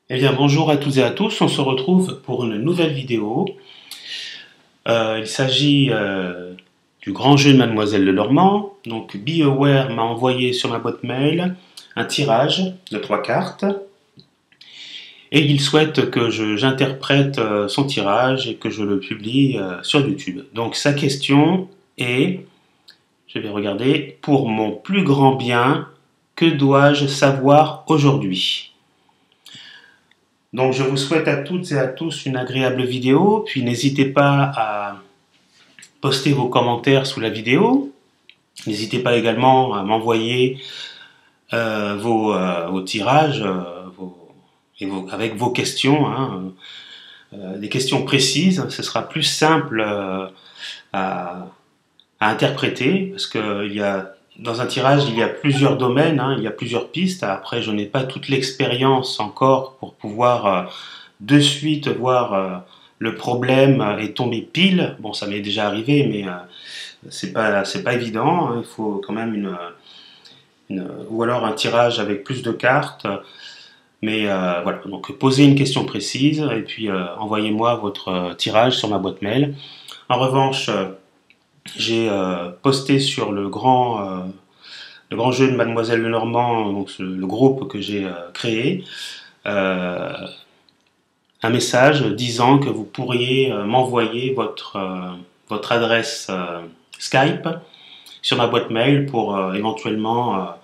Eh bien, bonjour à toutes et à tous, on se retrouve pour une nouvelle vidéo. Il s'agit du grand jeu de Mademoiselle Lenormand. Donc, BeAware m'a envoyé sur ma boîte mail un tirage de 3 cartes et il souhaite que j'interprète son tirage et que je le publie sur YouTube. Donc, sa question est, je vais regarder, pour mon plus grand bien, que dois-je savoir aujourd'hui? Donc je vous souhaite à toutes et à tous une agréable vidéo, puis n'hésitez pas à poster vos commentaires sous la vidéo. N'hésitez pas également à m'envoyer vos tirages avec vos questions, hein, des questions précises. Ce sera plus simple à, à interpréter parce que dans un tirage, il y a plusieurs domaines, hein, il y a plusieurs pistes. Après, je n'ai pas toute l'expérience encore pour pouvoir de suite voir le problème et tomber pile. Bon, ça m'est déjà arrivé, mais c'est pas évident, hein. Il faut quand même ou alors un tirage avec plus de cartes. Mais voilà, donc posez une question précise et puis envoyez-moi votre tirage sur ma boîte mail. En revanche, j'ai posté sur le grand jeu de Mademoiselle Lenormand, donc le groupe que j'ai créé, euh, un message disant que vous pourriez m'envoyer votre adresse Skype sur ma boîte mail pour éventuellement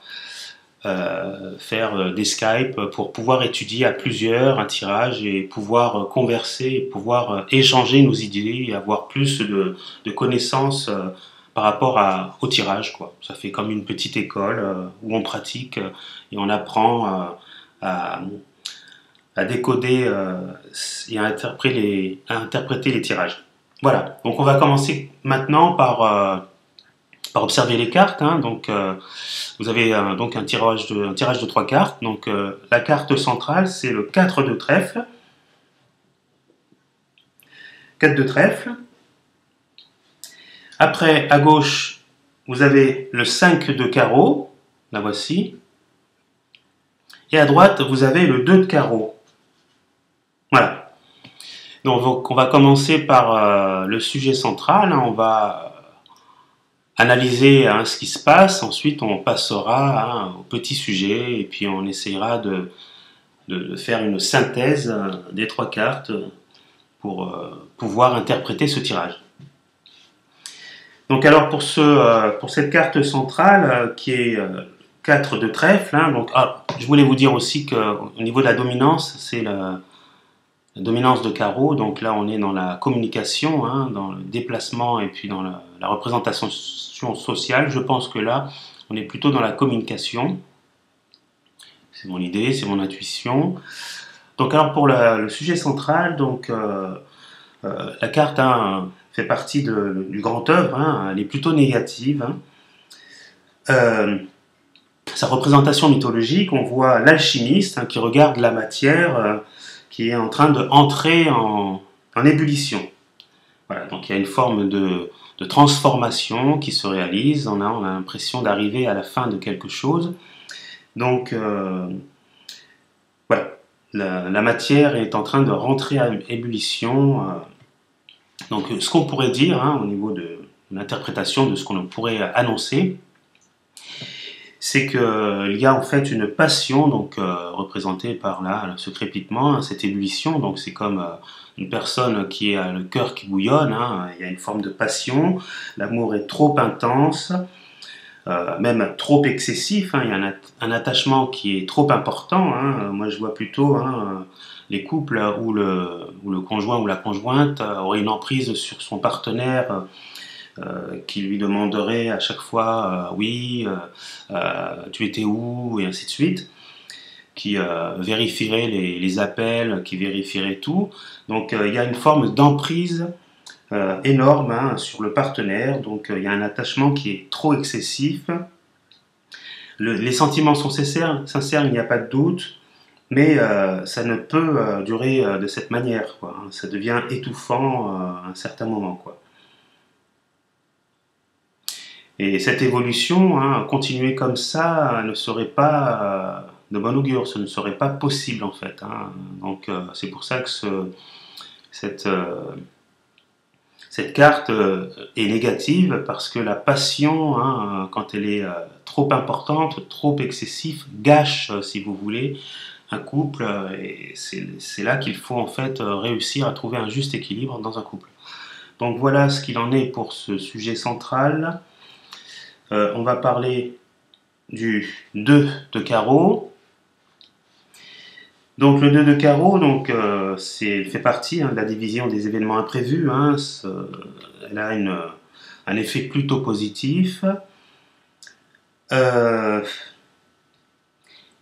faire des Skype pour pouvoir étudier à plusieurs un tirage et pouvoir converser, pouvoir échanger nos idées et avoir plus de connaissances par rapport au tirage, quoi. Ça fait comme une petite école où on pratique et on apprend à, à décoder et à interpréter les tirages. Voilà, donc on va commencer maintenant par observer les cartes, hein. Donc, vous avez donc un tirage de 3 cartes. Donc, la carte centrale, c'est le 4 de trèfle. 4 de trèfle. Après, à gauche, vous avez le 5 de carreau. La voici. Et à droite, vous avez le 2 de carreau. Voilà. Donc, on va commencer par le sujet central, hein. On va analyser, hein, ce qui se passe. Ensuite, on passera, hein, au petit sujet et puis on essayera de faire une synthèse des 3 cartes pour pouvoir interpréter ce tirage. Donc alors pour cette carte centrale qui est 4 de trèfle, hein, donc, je voulais vous dire aussi qu'au niveau de la dominance, c'est la dominance de carreau. Donc là on est dans la communication, hein, dans le déplacement et puis dans la représentation sociale. Je pense que là on est plutôt dans la communication. C'est mon idée, c'est mon intuition. Donc alors pour le sujet central, donc la carte, hein, fait partie du grand œuvre, hein, elle est plutôt négative, hein. Sa représentation mythologique, on voit l'alchimiste, hein, qui regarde la matière qui est en train d'entrer en ébullition. Voilà, donc il y a une forme de transformation qui se réalise, on a l'impression d'arriver à la fin de quelque chose. Donc voilà, la matière est en train de rentrer à ébullition. Donc ce qu'on pourrait dire, hein, au niveau de l'interprétation de ce qu'on pourrait annoncer, c'est qu'il y a en fait une passion, donc représentée par là, ce crépitement, hein, cette ébullition. Donc c'est comme une personne qui a le cœur qui bouillonne, hein. Il y a une forme de passion, l'amour est trop intense, même trop excessif, hein. Il y a un attachement qui est trop important, hein. Moi je vois plutôt, hein, les couples où le conjoint ou la conjointe aurait une emprise sur son partenaire, qui lui demanderait à chaque fois oui, tu étais où, et ainsi de suite, qui vérifierait les appels, qui vérifierait tout. Donc il y a une forme d'emprise énorme, hein, sur le partenaire. Donc il y a un attachement qui est trop excessif. Les sentiments sont sincères, il n'y a pas de doute, mais ça ne peut durer de cette manière, quoi, hein. Ça devient étouffant à un certain moment, quoi. Et cette évolution, hein, continuer comme ça, ne serait pas de bon augure, ce ne serait pas possible en fait, hein. Donc c'est pour ça que cette, cette carte est négative, parce que la passion, hein, quand elle est trop importante, trop excessive, gâche, si vous voulez, un couple, et c'est là qu'il faut en fait réussir à trouver un juste équilibre dans un couple. Donc voilà ce qu'il en est pour ce sujet central. On va parler du 2 de carreau. Donc le 2 de carreau, donc, fait partie, hein, de la division des événements imprévus, hein. Elle a un effet plutôt positif.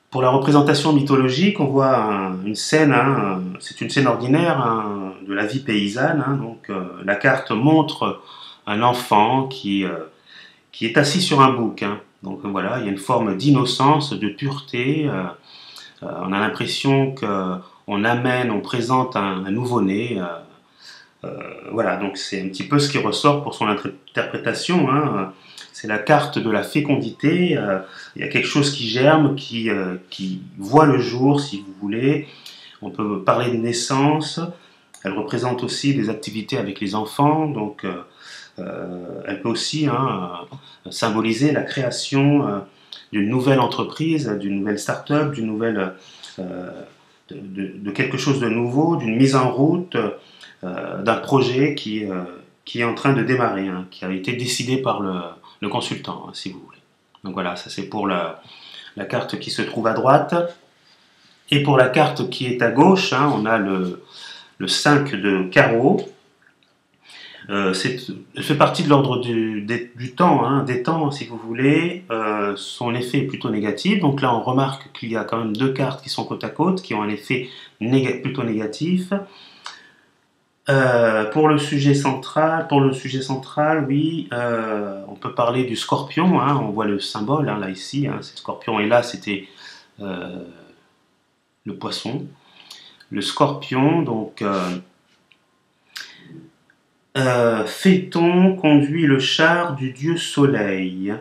Pour la représentation mythologique, on voit une scène, hein, c'est une scène ordinaire, hein, de la vie paysanne, hein. Donc la carte montre un enfant qui est assis sur un bouc, hein. Donc voilà, il y a une forme d'innocence, de pureté. On a l'impression on présente un nouveau-né. Voilà, donc c'est un petit peu ce qui ressort pour son interprétation, hein. C'est la carte de la fécondité. Il y a quelque chose qui germe, qui voit le jour, si vous voulez. On peut parler de naissance. Elle représente aussi des activités avec les enfants, donc elle peut aussi, hein, symboliser la création d'une nouvelle entreprise, d'une nouvelle start-up, d'une nouvelle, de quelque chose de nouveau, d'une mise en route, d'un projet qui est en train de démarrer, hein, qui a été décidé par le consultant, hein, si vous voulez. Donc voilà, ça c'est pour la carte qui se trouve à droite. Et pour la carte qui est à gauche, hein, on a le 5 de carreau. Elle fait partie de l'ordre du temps, hein, des temps, si vous voulez. Son effet est plutôt négatif. Donc là, on remarque qu'il y a quand même deux cartes qui sont côte à côte, qui ont un effet plutôt négatif. Pour le sujet central, oui, on peut parler du scorpion, hein. On voit le symbole, hein, là ici, hein, c'est le scorpion, et là c'était le poisson. Le scorpion, donc Phéton conduit le char du dieu soleil.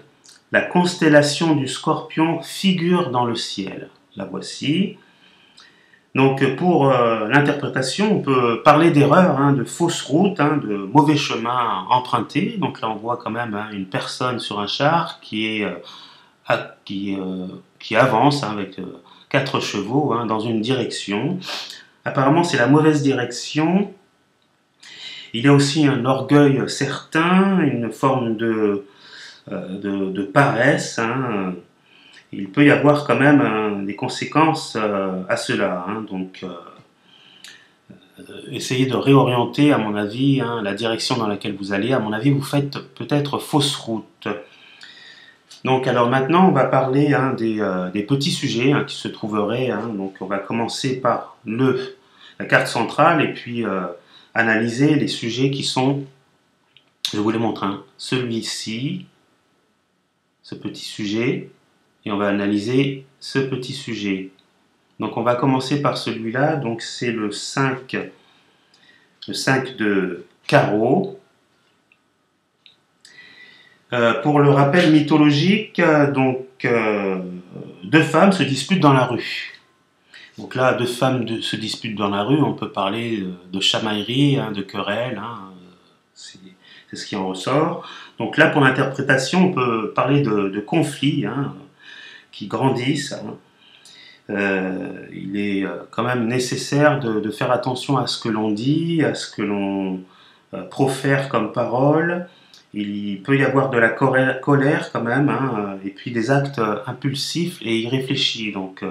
La constellation du scorpion figure dans le ciel. La voici. Donc pour l'interprétation, on peut parler d'erreurs, hein, de fausses routes, hein, de mauvais chemins empruntés. Donc là on voit quand même, hein, une personne sur un char qui avance, hein, avec 4 chevaux, hein, dans une direction. Apparemment c'est la mauvaise direction. Il y a aussi un orgueil certain, une forme de paresse, hein. Il peut y avoir quand même des conséquences à cela, hein. Donc essayez de réorienter, à mon avis, hein, la direction dans laquelle vous allez. À mon avis, vous faites peut-être fausse route. Donc alors maintenant, on va parler, hein, des petits sujets, hein, qui se trouveraient, hein. Donc on va commencer par la carte centrale, et puis analyser les sujets qui sont, je vous les montre, hein, celui-ci, ce petit sujet, et on va analyser ce petit sujet. Donc on va commencer par celui-là, donc c'est le 5 de carreau. Pour le rappel mythologique, donc deux femmes se disputent dans la rue. Donc là, deux femmes se disputent dans la rue, on peut parler de chamaillerie, hein, de querelle, hein, c'est ce qui en ressort. Donc là, pour l'interprétation, on peut parler de conflits, hein, qui grandissent, hein. Il est quand même nécessaire de faire attention à ce que l'on dit, à ce que l'on profère comme parole. Il peut y avoir de la colère quand même, hein, et puis des actes impulsifs et irréfléchis. Donc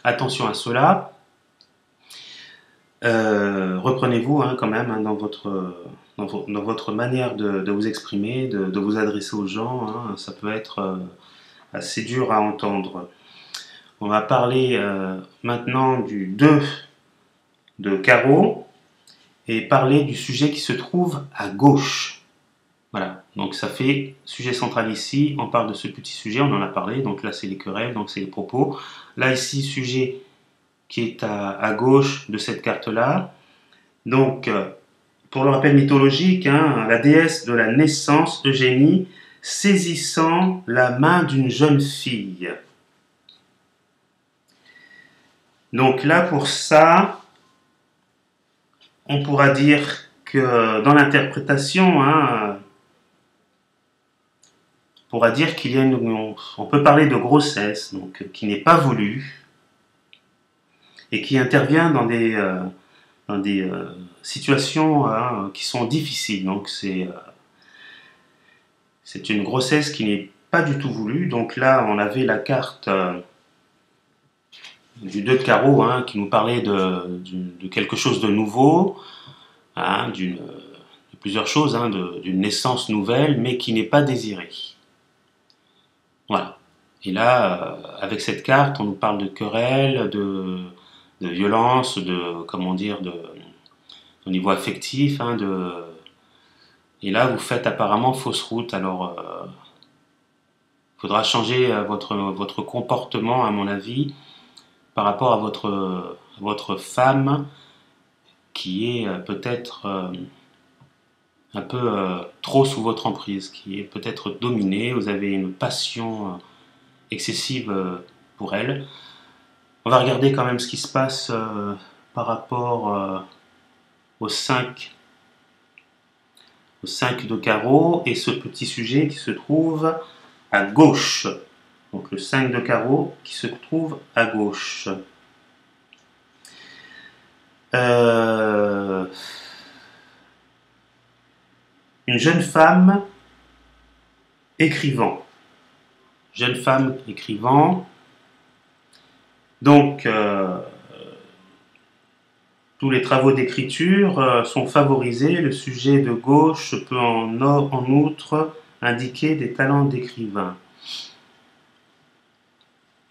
attention à cela. Reprenez-vous, hein, quand même, hein, dans votre manière de vous exprimer, de vous adresser aux gens, hein. Ça peut être assez dur à entendre. On va parler maintenant du 2 de carreau et parler du sujet qui se trouve à gauche. Voilà, donc ça fait sujet central ici, on parle de ce petit sujet, on en a parlé, donc là c'est les querelles, donc c'est les propos. Là ici, sujet qui est à gauche de cette carte-là. Donc, pour le rappel mythologique, hein, la déesse de la naissance, Eugénie, saisissant la main d'une jeune fille. Donc là, pour ça, on pourra dire que dans l'interprétation, hein, on pourra dire qu'il y a on peut parler de grossesse, donc qui n'est pas voulue et qui intervient dans des situations hein, qui sont difficiles. Donc c'est une grossesse qui n'est pas du tout voulue. Donc là, on avait la carte du 2 de carreau hein, qui nous parlait de quelque chose de nouveau, hein, de plusieurs choses, hein, d'une naissance nouvelle, mais qui n'est pas désirée. Voilà. Et là, avec cette carte, on nous parle de querelle, de violence, comment dire, au niveau affectif, hein, et là, vous faites apparemment fausse route. Alors, il faudra changer votre comportement, à mon avis, par rapport à votre femme, qui est peut-être un peu trop sous votre emprise, qui est peut-être dominée. Vous avez une passion excessive pour elle. On va regarder quand même ce qui se passe par rapport au 5 de carreau et ce petit sujet qui se trouve à gauche. Donc le 5 de carreau qui se trouve à gauche. Une jeune femme écrivant. Jeune femme écrivant. Donc, tous les travaux d'écriture sont favorisés. Le sujet de gauche peut en outre indiquer des talents d'écrivain.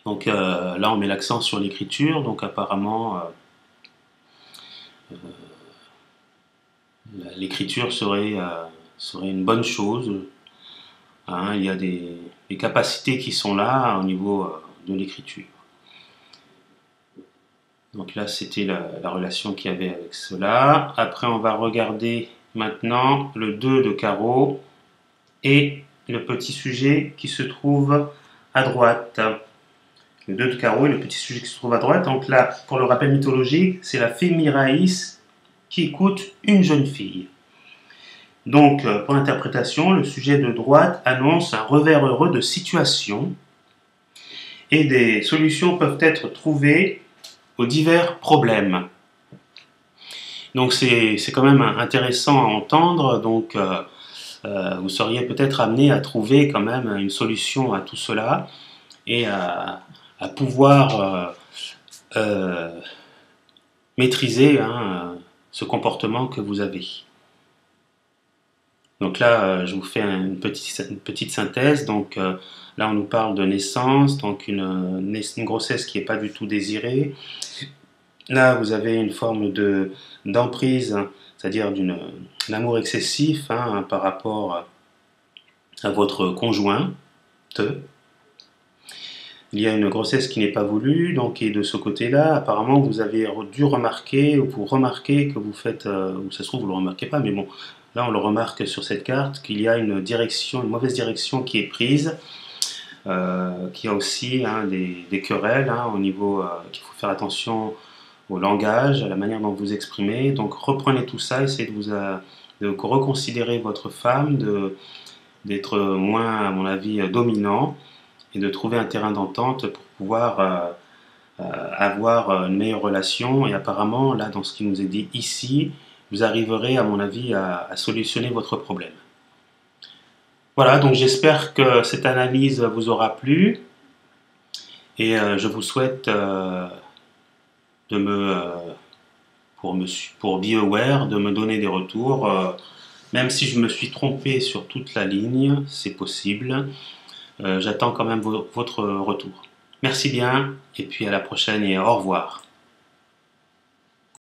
Donc là, on met l'accent sur l'écriture. Donc apparemment, l'écriture serait une bonne chose. Hein, il y a des capacités qui sont là au niveau de l'écriture. Donc là, c'était la relation qu'il y avait avec cela. Après, on va regarder maintenant le 2 de carreau et le petit sujet qui se trouve à droite. Le 2 de carreau et le petit sujet qui se trouve à droite. Donc là, pour le rappel mythologique, c'est la fée Miraïs qui écoute une jeune fille. Donc, pour l'interprétation, le sujet de droite annonce un revers heureux de situation et des solutions peuvent être trouvées aux divers problèmes. Donc c'est quand même intéressant à entendre. Donc vous seriez peut-être amené à trouver quand même une solution à tout cela et à pouvoir maîtriser hein, ce comportement que vous avez. Donc là, je vous fais une petite synthèse. Donc là, on nous parle de naissance, donc une grossesse qui n'est pas du tout désirée. Là, vous avez une forme d'emprise, c'est-à-dire d'un amour excessif hein, par rapport à votre conjoint. Il y a une grossesse qui n'est pas voulue, donc et de ce côté-là, apparemment, vous avez dû remarquer, ou vous remarquez que vous faites, ou ça se trouve, vous ne le remarquez pas, mais bon, là, on le remarque sur cette carte, qu'il y a une mauvaise direction qui est prise, qu'il y a aussi hein, des querelles hein, au niveau, qu'il faut faire attention au langage, à la manière dont vous exprimez. Donc reprenez tout ça, essayez de reconsidérer votre femme, d'être moins, à mon avis, dominant et de trouver un terrain d'entente pour pouvoir avoir une meilleure relation. Et apparemment, là, dans ce qui nous est dit ici, vous arriverez, à mon avis, à solutionner votre problème. Voilà, donc j'espère que cette analyse vous aura plu et je vous souhaite pour be aware, de me donner des retours. Même si je me suis trompé sur toute la ligne, c'est possible. J'attends quand même votre retour. Merci bien, et puis à la prochaine et au revoir.